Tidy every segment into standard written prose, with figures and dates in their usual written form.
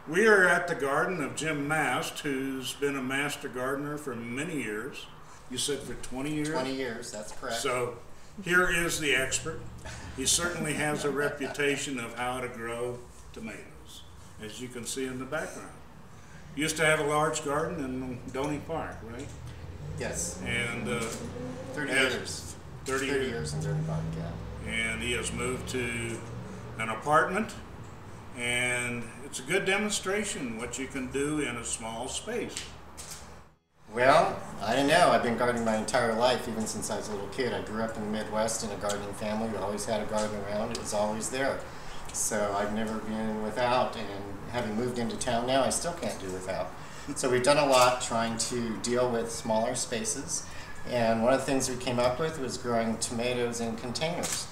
We are at the garden of Jim Mast, who's been a master gardener for many years. You said for 20 years? 20 years, that's correct. So here is the expert. He certainly has a reputation of how to grow tomatoes, as you can see in the background. You used to have a large garden in Donny Park, right? Yes. And 30 years. 30 years in Donny Park, yeah. And he has moved to an apartment, and it's a good demonstration what you can do in a small space. Well, I don't know. I've been gardening my entire life, even since I was a little kid. I grew up in the Midwest in a gardening family. We always had a garden around. It was always there. So I've never been without, and having moved into town now, I still can't do without. So we've done a lot trying to deal with smaller spaces. And one of the things we came up with was growing tomatoes in containers.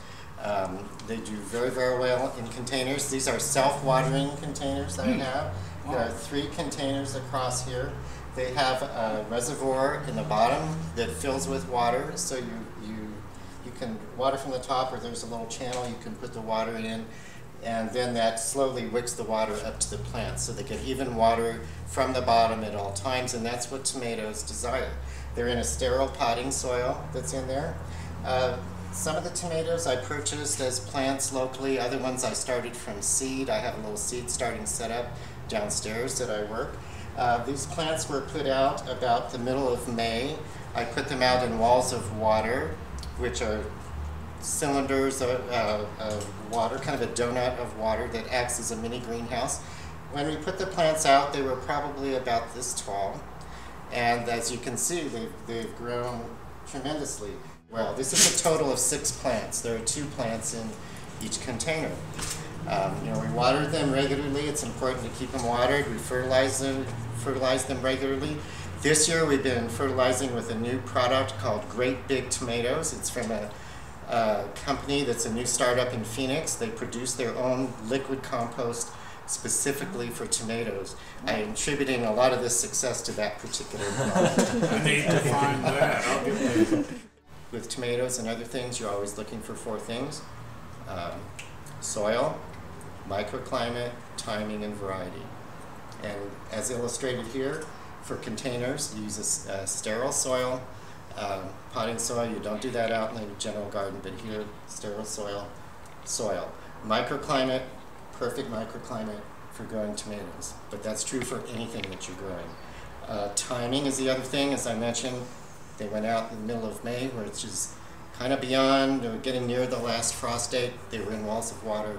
They do very, very well in containers. These are self-watering containers that I have. There are 3 containers across here. They have a reservoir in the bottom that fills with water, so you can water from the top, or there's a little channel you can put the water in, and then that slowly wicks the water up to the plants, so they get even water from the bottom at all times, and that's what tomatoes desire. They're in a sterile potting soil that's in there. Some of the tomatoes I purchased as plants locally, other ones I started from seed. I have a little seed starting set up downstairs that I work. These plants were put out about the middle of May. I put them out in walls of water, which are cylinders of water, kind of a donut of water that acts as a mini greenhouse. When we put the plants out, they were probably about this tall. And as you can see, they've grown tremendously well. This is a total of 6 plants. There are 2 plants in each container. We water them regularly. It's important to keep them watered. We fertilize them regularly. This year we've been fertilizing with a new product called Great Big Tomatoes. It's from a company that's a new startup in Phoenix. They produce their own liquid compost specifically for tomatoes. I am attributing a lot of this success to that particular product. I need to find that. I'll get that. With tomatoes and other things, you're always looking for 4 things. Soil, microclimate, timing, and variety. And as illustrated here, for containers, you use a sterile soil, potting soil. You don't do that out in the general garden, but here, sterile soil. Microclimate, perfect microclimate for growing tomatoes, but that's true for anything that you're growing. Timing is the other thing. As I mentioned, they went out in the middle of May, which is kind of beyond, they were getting near the last frost date. They were in walls of water,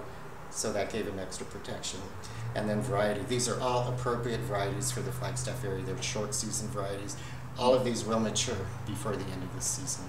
so that gave them extra protection. And then variety. These are all appropriate varieties for the Flagstaff area. They're short season varieties. All of these will mature before the end of this season.